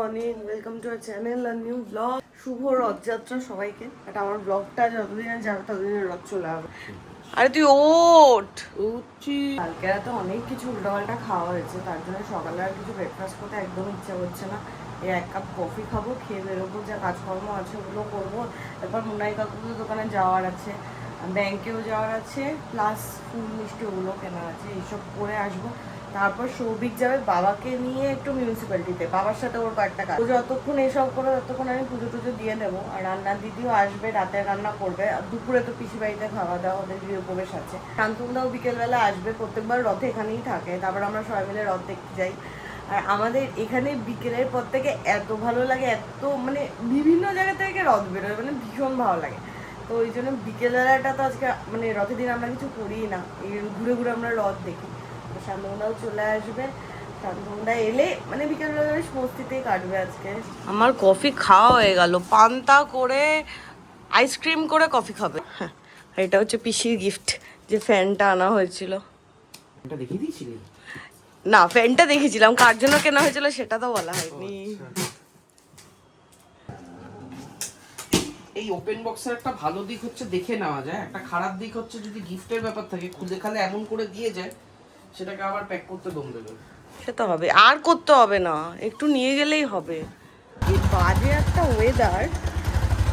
Morning, welcome to our channel আর new blog. শুভ রথযাত্রা সবাইকে। এটা আমার ব্লগটা যতদিন যাবে ততদিনের রথ চলে যাবে। আরে তুই ওঠ, উঠছি। কালকে রাতে অনেক কিছু উল্টাপাল্টা খাওয়া হয়েছে, তার জন্য সকালে আর কিছু ব্রেকফাস্ট করতে একদম ইচ্ছা করছে না। এই 1 কাপ কফি খাবো, খেয়ে বেরোবো, যা কাজকর্ম আছে ওগুলো করবো। এরপর মুন্নাই কাকুদের দোকানে যাওয়ার আছে, ব্যাংকেও যাওয়ার আছে, প্লাস ফুল মিষ্টি ওগুলো কেনার আছে, এইসব করে আসবো। তারপর সৌভিক যাবে বাবাকে নিয়ে একটু মিউনিসিপ্যালিটিতে, বাবার সাথে ওর কয়েকটা কাজ। যতক্ষণ এসব করে ততক্ষণ আমি পুজো টুজো দিয়ে নেবো। আর রান্নার দিদিও আসবে, রাতে রান্না করবে। আর দুপুরে তো পিসি বাড়িতে খাওয়া দাওয়া, ওদের গৃহপ্রবেশ আছে। শান্তনুদাও বিকেলবেলা আসবে, প্রত্যেকবার রথে এখানেই থাকে। তারপর আমরা সবাই মিলে রথ দেখতে যাই। আর আমাদের এখানে বিকেলের পর থেকে এত ভালো লাগে, এত মানে বিভিন্ন জায়গা থেকে রথ বেরোয়, মানে ভীষণ ভালো লাগে। তো ওই জন্য বিকেলবেলাটা তো আজকে মানে রথের দিন আমরা কিছু করিই না, এই ঘুরে ঘুরে আমরা রথ দেখি। শান্তনুদাও চলে আসবে, শান্তনুদা এলে মানে বিকেলবেলা বেশ মস্তিতেই কাটবে আজকে। আমার কফি খাওয়া হয়ে গেল, পান্তা করে আইসক্রিম করে কফি খাবে। হ্যাঁ, এটা হচ্ছে পিসির গিফট, যে ফ্যানটা আনা হয়েছিল। এটা দেখিয়ে দিয়েছিলি? না, ফ্যানটা দেখেছিলাম, কার জন্য কেনা হয়েছিল সেটা তো বলা হয়নি। এই ওপেন বক্সের একটা ভালো দিক হচ্ছে দেখে নেওয়া যায়, একটা খারাপ দিক হচ্ছে যদি গিফটের ব্যাপার থাকে খুলে খালে এমন করে দিয়ে যায় সেটাকে আবার প্যাক করতে দম দেবে। সেটা হবে, আর করতে হবে না, একটু নিয়ে গেলেই হবে। এই বাজে একটা ওয়েদার,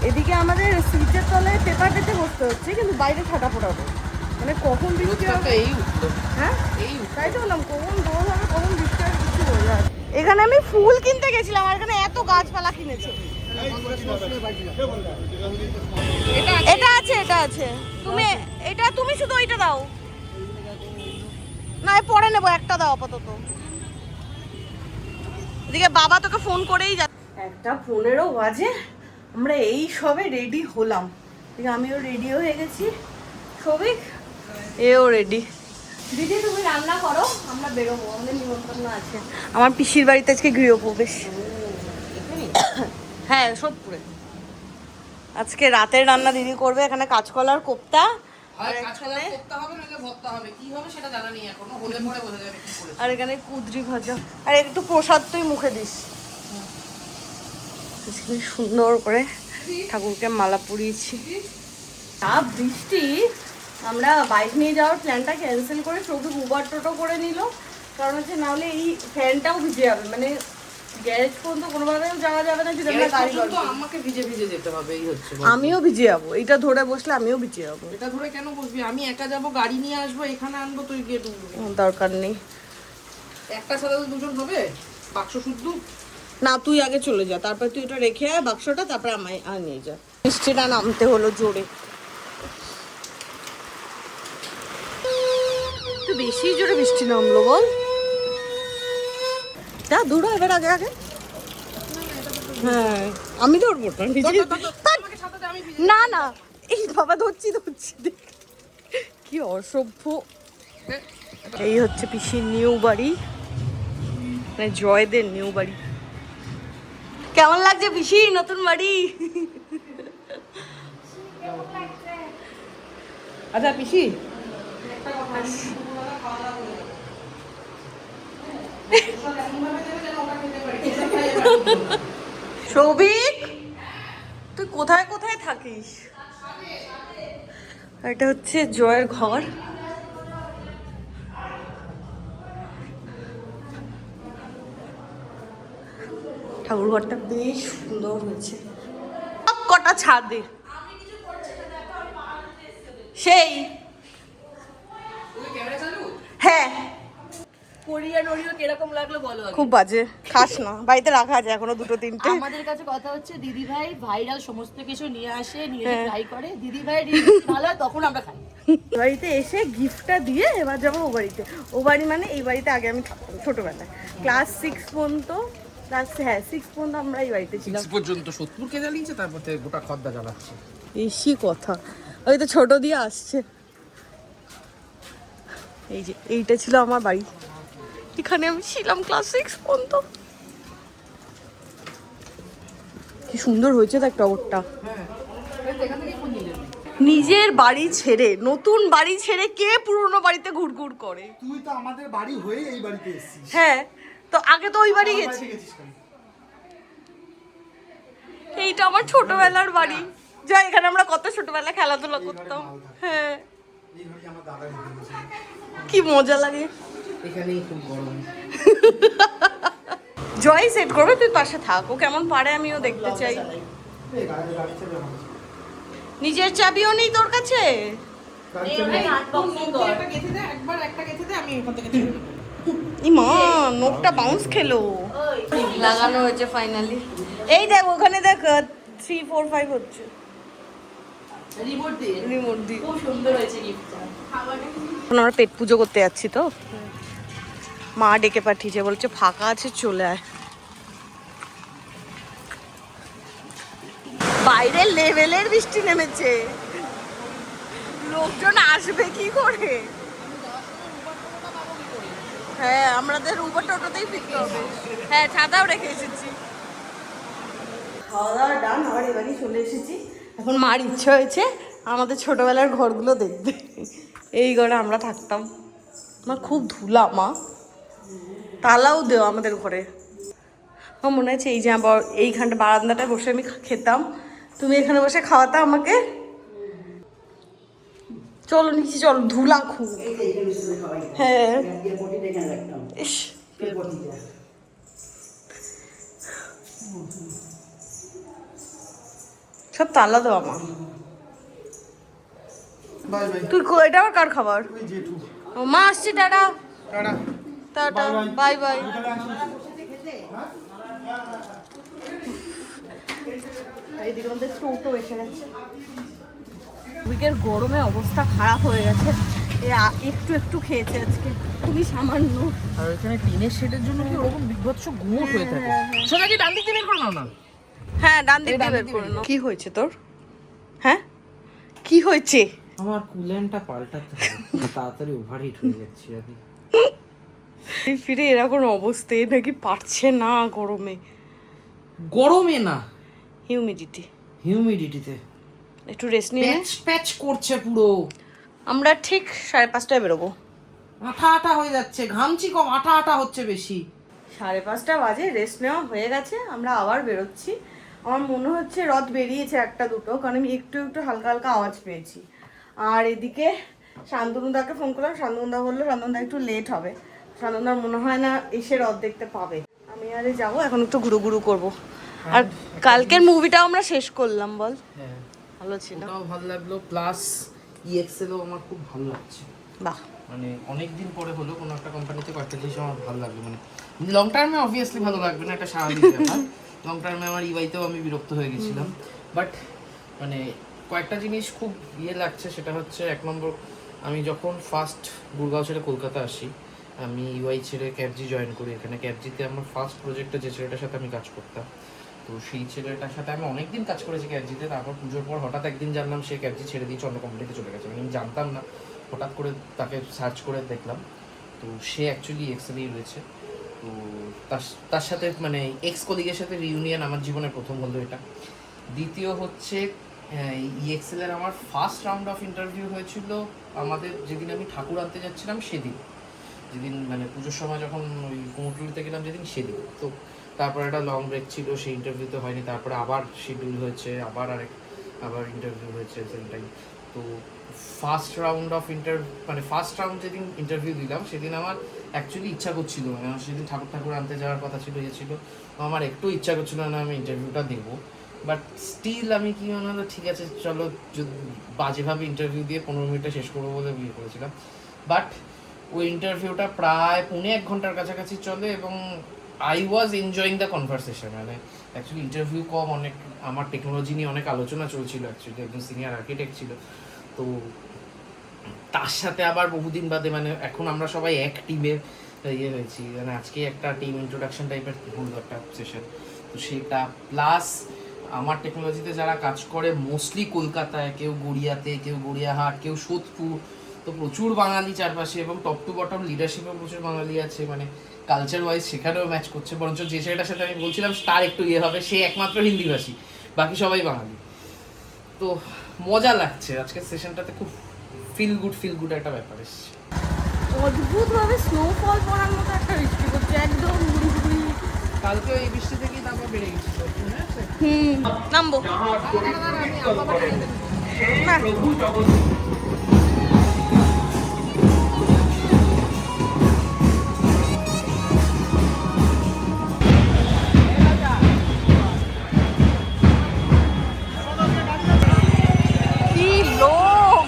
এদিকে আমাদের সিটের তলায় পেপার পেতে বসতে হচ্ছে, কিন্তু বাইরে ছাটা পড়াবো, মানে কখন বৃষ্টি হবে। এই উঠলো, হ্যাঁ এই তাই তো বললাম, কখন রোদ হবে কখন বৃষ্টি হবে কিছু বোঝা যাচ্ছে। এখানে আমি ফুল কিনতে গেছিলাম, আর এখানে এত গাছপালা কিনেছে। এটা আছে, এটা আছে, তুমি শুধু ওইটা দাও না, পরে নেবো, একটা দাও আপাতত। এদিকে বাবা তোকে ফোন করেই যা। 1:15 বাজে, আমরা এই সবে রেডি হলাম। আমিও রেডি হয়ে গেছি, সৌভিক এও রেডি। দিদি তুমি রান্না করো, আমরা বেরোবো, আমাদের নিমন্ত্রণ আছে। আমার পিসির বাড়িতে আজকে গৃহপ্রবেশ। হ্যাঁ, সোদপুরে। আজকে রাতের রান্না দিদি করবে, এখানে কাঁচকলার কোপ্তা, আর এখানে কুদরি ভাজা, আর একটু প্রসাদ তুই মুখে দিস। সুন্দর করে ঠাকুরকে মালা পরিয়েছি। বৃষ্টি, আমরা বাইক নিয়ে যাওয়ার প্ল্যানটা ক্যান্সেল করে সবুজ উবার টোটো করে নিল, কারণ হচ্ছে নাহলে এই ফ্যানটাও ভিজে যাবে, মানে গ্যারেজ পর্যন্ত কোনোভাবেও যাওয়া যাবে না যদি আমরা গাড়ি করব। আমাকে ভিজে ভিজে যেতে হবে, এই হচ্ছে। আমিও ভিজে যাবো, এটা ধরে বসলে আমিও ভিজে যাবো। এটা ধরে কেন বসবি? আমি একা যাবো, গাড়ি নিয়ে আসবো, এখানে আনবো, তুই গিয়ে ঢুকবি। দরকার নেই, একটা সাথে তো দুজন হবে। বাক্স শুদ্ধ না, তুই আগে চলে যা, তারপর তুই এটা রেখে আয় বাক্সটা, তারপর আমায় নিয়ে যা। বৃষ্টিটা নামতে হলো জোরে, একটু বেশি জোরে বৃষ্টি নামলো বল। যা দূর এবার, আগে আগে। হ্যাঁ, আমি ধরবো না, না এই বাবা ধরছি কি অসভ্য। এই হচ্ছে পিসির নিউ বাড়ি, মানে জয়দের নিউ বাড়ি। কেমন লাগছে পিসি নতুন বাড়ি? আচ্ছা পিসি, সৌভিক তুই কোথায় কোথায় থাকিস? এটা হচ্ছে জয়ের ঘর। ঠাকুর ঘরটা বেশ সুন্দর হয়েছে, সব কটা ছাদে। সেই হ্যাঁ, খুব বাজে, খাস না, বাড়িতে রাখা আছে এখনো 2-3টে। আমাদের কাছে কথা হচ্ছে দিদি ভাই ভাইরাল সমস্ত কিছু নিয়ে আসে, নিয়ে ট্রাই করে, দিদি ভাই ভালো তখন আমরা খাই। বাড়িতে এসে গিফটটা দিয়ে এবার যাবো ও বাড়িতে। ও বাড়ি মানে এই বাড়িতে আগে আমি থাকতাম ছোটবেলায়, ক্লাস 6 পর্যন্ত, হ্যাঁ 6 পর্যন্ত আমরা এই বাড়িতে ছিলাম। পর্যন্ত সোদপুরকে জ্বালিয়েছে, তারপর থেকে গোটা খদ্দা জ্বালাচ্ছে। বেশি কথা, ওই তো ছোট দিয়ে আসছে। এই যে এইটা ছিল আমার বাড়ি, এখানে আমি ছিলাম ক্লাস 6 পর্যন্ত। কি সুন্দর হয়েছে দেখ টগরটা। নিজের বাড়ি ছেড়ে, নতুন বাড়ি ছেড়ে কে পুরনো বাড়িতে ঘুরঘুর করে? তুই তো আমাদের বাড়ি হয়ে এই বাড়িতে এসেছিস। হ্যাঁ, তো আগে তো ওই বাড়ি গেছি। এইটা আমার ছোটবেলার বাড়ি, যা এখানে আমরা কত ছোটবেলা খেলাধুলা করতাম। হ্যাঁ, কি মজা লাগে। এখানেই খুব গরম। জয় সেট করবে, তুই পাশে থাক, ও কেমন পারে আমিও দেখতে চাই। নিজের চাবিও নেই তোর কাছে? মা নোটটা বাউন্স খেলো। লাগানো হয়েছে ফাইনালি। এই দেখ ওখানে দেখ 3 4 5 হচ্ছে রিমোট দিয়ে। খুব সুন্দর হয়েছে গিফটটা। এখন আমরা পেট পুজো করতে যাচ্ছি তো, মা ডেকে পাঠিয়েছে, বলছে ফাঁকা আছে চলে আয়। বাইরে লেভেলের বৃষ্টি নেমেছে, লোকজন আসবে কি করে? হ্যাঁ, আমাদের উবার টোটোতেই ফিরতে হবে। হ্যাঁ, ছাতাও রেখে এসেছি। খাওয়া দাওয়া ডান, আবার এবারই চলে এসেছি। এখন মার ইচ্ছে হয়েছে আমাদের ছোটবেলার ঘরগুলো দেখবে। এই ঘরে আমরা থাকতাম। আমার খুব ধুলা মা, তালাও দেও আমাদের ঘরে। আমার মনে আছে এই যে আবার এইখানটা বারান্দাটায় বসে আমি খেতাম, তুমি এখানে বসে খাওয়াতা আমাকে। চলো নিচে চলো, ধুলা খুব। হ্যাঁ ইস, সব তালা দেওয়া মা। তুই এটা আবার কার খাবার? ও মা আসছি, টাটা টাটা, বাই বাই। এইদিকে আমাদের টোটো এসে গেছে। উইকের গরমে অবস্থা খারাপ হয়ে গেছে, একটু একটু খেয়েছে আজকে, খুবই সামান্য। আর এখানে টিনের শেডের জন্য কি ওরকম বিভৎস গুমোট হয়ে থাকে। সোনা কি ডান দিক দিয়ে বের করে নাও না? হ্যাঁ, ডান দিক দিয়ে বের করে নাও। কি হয়েছে তোর? হ্যাঁ, কি হয়েছে? আমার কুলেন্টটা পাল্টাতে হবে, তাড়াতাড়ি ওভারহিট হয়ে যাচ্ছে আমি। ফিরে এরকম অবস্থা, নাকি পারছে না গরমে। গরমে না, হিউমিডিটিতে একটু রেস্ট নিয়ে প্যাচ করছে পুরো। আমরা ঠিক 5:30টায় বেরোবো। আঠা আঠা হয়ে যাচ্ছে, ঘামছি কম, আঠা আঠা হচ্ছে বেশি। 5:30 বাজে, রেস্ট নেওয়া হয়ে গেছে, আমরা আবার বেরোচ্ছি। আমার মনে হচ্ছে রথ বেরিয়েছে একটা দুটো, কারণ আমি একটু একটু হালকা হালকা আওয়াজ পেয়েছি। আর এদিকে শান্তনুদাকে ফোন করলাম, শান্তনুদা বললো শান্তনুদা একটু লেট হবে, শান্তনুদার মনে হয় না এসে রথ দেখতে পাবে। আমি আরে যাবো এখন, একটু ঘুরু ঘুরু করবো। আর কালকের মুভিটাও আমরা শেষ করলাম, বল? হ্যাঁ, ভালো ছিল, ওটাও ভালো লাগলো, প্লাস ইএক্সএলও আমার খুব ভালো লাগছে। বাহ, মানে অনেকদিন পরে হলো কোনো একটা কোম্পানিতে কয়েকটা জিনিস আমার ভালো লাগবে। মানে লং টার্মে অবভিয়াসলি ভালো লাগবে না, এটা স্বাভাবিক ব্যাপার। লং টার্মে আমার ইওয়াইতেও আমি বিরক্ত হয়ে গেছিলাম, বাট মানে কয়েকটা জিনিস খুব লাগছে। সেটা হচ্ছে, 1 নম্বর, আমি যখন ফার্স্ট গুরগাঁও ছেড়ে কলকাতা আসি, আমি ইউআই ছেড়ে ক্যাবজি জয়েন করি। এখানে ক্যাবজিতে আমার ফার্স্ট প্রজেক্টে যে ছেলেটার সাথে আমি কাজ করতাম, তো সেই ছেলেটার সাথে আমি অনেকদিন কাজ করেছি ক্যাবজিতে। তারপর পুজোর পর হঠাৎ একদিন জানলাম সে ক্যাবজি ছেড়ে দিয়েছে, অন্য কোম্পানিতে চলে গেছে। আমি জানতাম না, হঠাৎ করে তাকে সার্চ করে দেখলাম, তো সে অ্যাকচুয়ালি এক্সেলেই রয়েছে। তো তার সাথে মানে এক্স কলিগের সাথে রিউনিয়ন আমার জীবনের প্রথম হলো এটা। দ্বিতীয় হচ্ছে, ইএক্সেলের আমার ফার্স্ট রাউন্ড অফ ইন্টারভিউ হয়েছিল আমাদের যেদিন আমি ঠাকুর আনতে যাচ্ছিলাম সেদিন, যেদিন মানে পুজোর সময় যখন ওই কুমোরটুলিতে গেলাম যেদিন, সেদিন। তো তারপর একটা লং ব্রেক ছিল, সেই ইন্টারভিউতে হয়নি। তারপরে আবার শিডিউল হয়েছে, আবার ইন্টারভিউ হয়েছে সেম টাইম। তো ফার্স্ট রাউন্ড যেদিন ইন্টারভিউ দিলাম সেদিন আমার অ্যাকচুয়ালি ইচ্ছা করছিল, মানে আমার সেদিন ঠাকুর আনতে যাওয়ার কথা ছিল, ছিল, আমার একটু ইচ্ছা করছিল না আমি ইন্টারভিউটা দেবো। বাট স্টিল আমি কি মনে হলো, ঠিক আছে চলো, বাজেভাবে ইন্টারভিউ দিয়ে 15 মিনিটে শেষ করবো বলে বিয়ে করেছিলাম। বাট ওই ইন্টারভিউটা প্রায় 1.5 ঘন্টার কাছাকাছি চলে, এবং I was enjoying the conversation. মানে অ্যাকচুয়ালি ইন্টারভিউ কম, অনেক আমার টেকনোলজি নিয়ে অনেক আলোচনা চলছিল। অ্যাকচুয়ালি একজন সিনিয়র আর্কিটেক্ট ছিল, তো তার সাথে আবার বহুদিন বাদে, মানে এখন আমরা সবাই এক টিমে হয়েছি, মানে আজকে একটা টিম ইন্ট্রোডাকশন টাইপের হলো একটা সেশন। তো সেটা প্লাস আমার টেকনোলজিতে যারা কাজ করে মোস্টলি কলকাতায়, কেউ গড়িয়াতে, কেউ গড়িয়াহাট, কেউ সোদপুর, তো প্রচুর বাঙালি চারপাশে, এবং টপ টু বটম লিডারশিপেও প্রচুর বাঙালি আছে। মানে কালচার ওয়াইজ সেখানেও ম্যাচ করছে, বরঞ্চ যে ছেলেটার সাথে আমি বলছিলাম তার একটু হবে, সে একমাত্র হিন্দিভাষী, বাকি সবাই বাঙালি। তো মজা লাগছে আজকের সেশনটাতে, খুব ফিল গুড একটা ব্যাপার এসছে। অদ্ভুতভাবে স্নোফল পড়ার মতো একটা বৃষ্টি করছে, একদম গুড়ি গুড়ি কালকে এই বৃষ্টি থেকেই তারপর বেড়ে গেছিল, মনে আছে? নামবো আমি আব্বা বাড়ি যেতে না। কি লোক!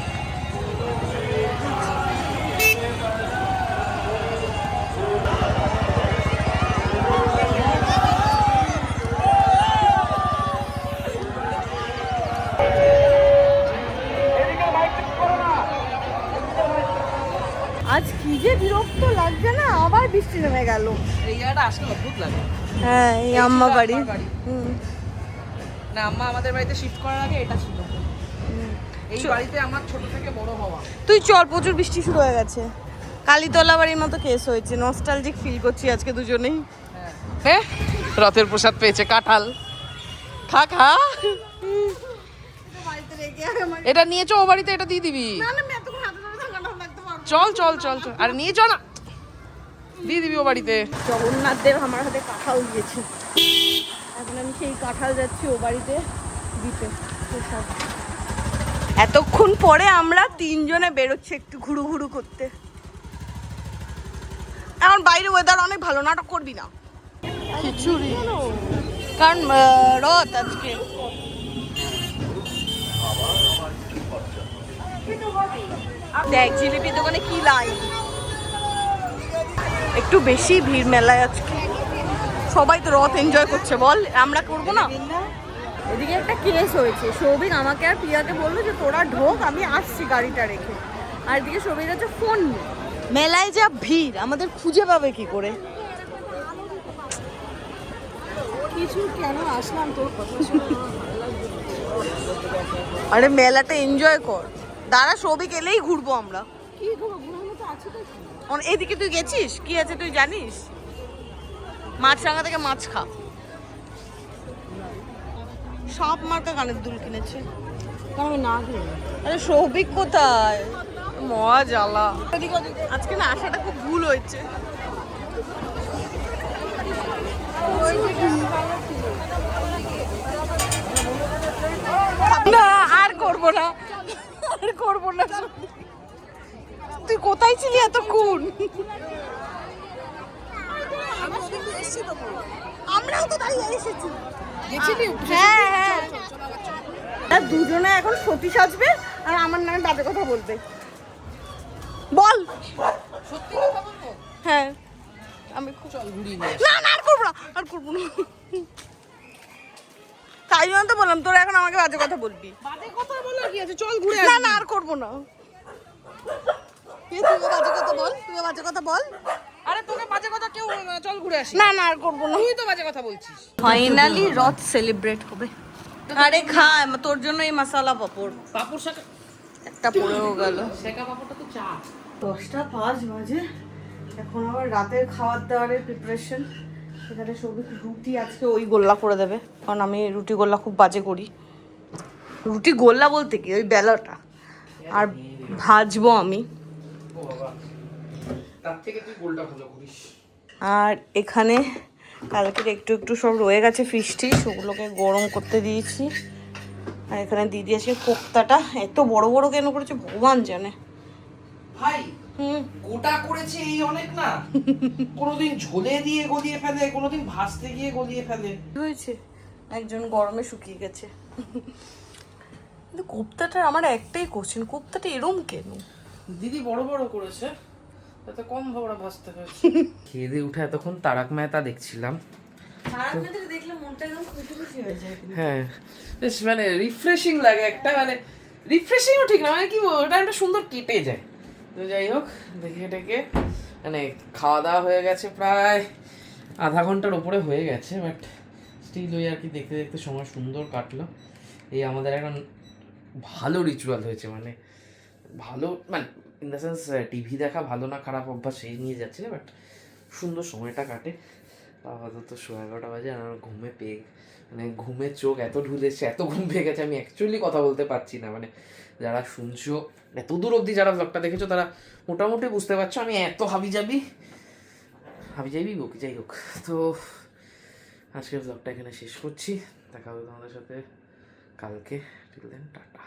আজ কি যে বিরক্ত লাগছে না, আবার বৃষ্টি নেমে গেল। এই জায়গাটা আসলে অদ্ভুত লাগে। হ্যাঁ, এই আম্মা বাড়ি। না, আম্মা আমাদের বাড়িতে শিফট করার আগে এটা ছিল। এই বাড়িতে আমার ছোট থেকে বড় হওয়া। তুই চল, প্রচুর বৃষ্টি শুরু হয়ে গেছে। কালীতলা বাড়ির মতো কেস হয়েছে, নস্টালজিক ফিল করছি আজকে দুজনেই। হ্যাঁ, রথের প্রসাদ পেয়েছে, কাঁঠাল। খা খা। এটা নিয়ে চো ও বাড়িতে, এটা দিয়ে দিবি। চল চল চল চল, আরে নিয়ে চ না, দিয়ে দিবি ও বাড়িতে। জগন্নাথ দেব আমার হাতে কাঁঠাল দিয়েছে, এখন আমি সেই কাঁঠাল যাচ্ছি ও বাড়িতে দিতে। এতক্ষণ পরে আমরা তিনজনে বেরোচ্ছি একটু ঘুরু ঘুরু করতে। এখন বাইরে ওয়েদার অনেক ভালো, নাটক করবি না। খিচুড়ি, কারণ রথ আজকে। দেখ জিলিপি দোকানে কি লাইন, একটু বেশি ভিড় মেলায় আজকে। সবাই তো রথ এনজয় করছে, বল আমরা করবো না? এদিকে একটা কেস হয়েছে, সৌভিক আমাকে আর প্রিয়াকে বললো যে তোরা ঢোক, আমি আসছি গাড়িটা রেখে। আর এদিকে সৌভিক হচ্ছে ফোন নিয়ে। মেলায় যা ভিড়, আমাদের খুঁজে পাবে কি করে? কিছু কেন আসলাম তোর কথা আরে মেলাটা এনজয় কর, দাঁড়া সৌভিক এলেই ঘুরবো আমরা। কি করবো, ঘুরানো তো আছে তো। এদিকে তুই গেছিস, কি আছে তুই জানিস? মাছরাঙা থেকে মাছ খা। সাপ মার্কা কানের দুল কিনেছে। কারণ আমি না খেয়ে আরে সৌভিক কোথায়? মজা জ্বালা। আজকে না আসাটা খুব ভুল হয়েছে। না আর করবো না, আর করবো না। তুই কোথায় ছিলি এতক্ষণ? আমরাও তো তাই এসেছি। হ্যাঁ হ্যাঁ, দুজনে এখন সতী সাজবে আর আমার নামে বাজে কথা বলবে। বল হ্যাঁ, আমি খুব না না আর করবো না, আর করবো না। তাই জন্য তো বললাম তোরা এখন আমাকে বাজে কথা বলবি। বাজে কথা বলে কি আছে, চল ঘুরে না না আর করবো না। তুইও বাজে কথা বল, তুইও বাজে কথা বল। আরে তোকে বাজে কথা কেউ, চল ঘুরে আসি। না না আর করবো না। তুই তো বাজে কথা বলছিস। ফাইনালি রথ সেলিব্রেট হবে। আরে খা, তোর জন্য এই মশলা পাপড়। পাপড় শাকা একটা পড়েও গেল। শেখা পাপড়টা তো চা। 10টা 5 বাজে, এখন আবার রাতের খাবার দাবারের প্রিপারেশন। এখানে সবই রুটি আজকে ওই গোল্লা করে দেবে, কারণ আমি রুটি গোল্লা খুব বাজে করি। রুটি গোল্লা বলতে কি, ওই বেলাটা। আর ভাজবো আমি। ও বাবা, তার থেকে তুই গোলটা ভালো করিস। আর এখানে কালকের একটু একটু সব রয়ে গেছে ফিস্টি, সেগুলোকে গরম করতে দিয়েছি। আর এখানে দিদি আছে কোপ্তাটা, এত বড় বড় কেন করেছে ভগবান জানে। ভাই গোটা করেছে এই অনেক না, কোনোদিন ঝোলে দিয়ে গলিয়ে ফেলে, কোনোদিন ভাজতে গিয়ে গলিয়ে ফেলে। হয়েছে একজন গরমে শুকিয়ে গেছে। কিন্তু কোপ্তাটার আমার একটাই কোশ্চেন, কোপ্তাটা এরম কেন? দিদি বড় বড় করেছে, তাতে কম ভাবরা ভাজতে হয়েছে। খেয়ে দিয়ে উঠে এতক্ষণ তারক মেহতা দেখছিলাম। দেখলে মনটা একদম খুশি খুশি হয়ে যায়। হ্যাঁ, বেশ মানে রিফ্রেশিং লাগে একটা, মানে রিফ্রেশিংও ঠিক না, মানে কি ওটা একটা সুন্দর কেটে যায়। তো যাই হোক, দেখে ডেকে মানে খাওয়া দাওয়া হয়ে গেছে, প্রায় আধা ঘন্টার ওপরে হয়ে গেছে, বাট স্টিল ওই আর কি দেখতে দেখতে সময় সুন্দর কাটলো। এই আমাদের এখন ভালো রিচুয়াল হয়েছে, মানে ভালো, মানে ইন দ্য সেন্স টিভি দেখা ভালো না খারাপ অভ্যাস সেই নিয়ে যাচ্ছে না, বাট সুন্দর সময়টা কাটে। আপাতত 11:30 বাজে, আর আমার ঘুমে পেয়ে মানে ঘুমের চোখ এত ঢুলেছে, এত ঘুম পেয়ে গেছে, আমি অ্যাকচুয়ালি কথা বলতে পারছি না। মানে যারা শুনছো, এত দূর অবধি যারা ব্লগটা দেখেছো, তারা মোটামুটি বুঝতে পারছো আমি এত হাবি যাবি বকি। যাই হোক, তো আজকের ব্লগটা এখানে শেষ করছি, দেখা হবে তোমাদের সাথে কালকে। Till then tata.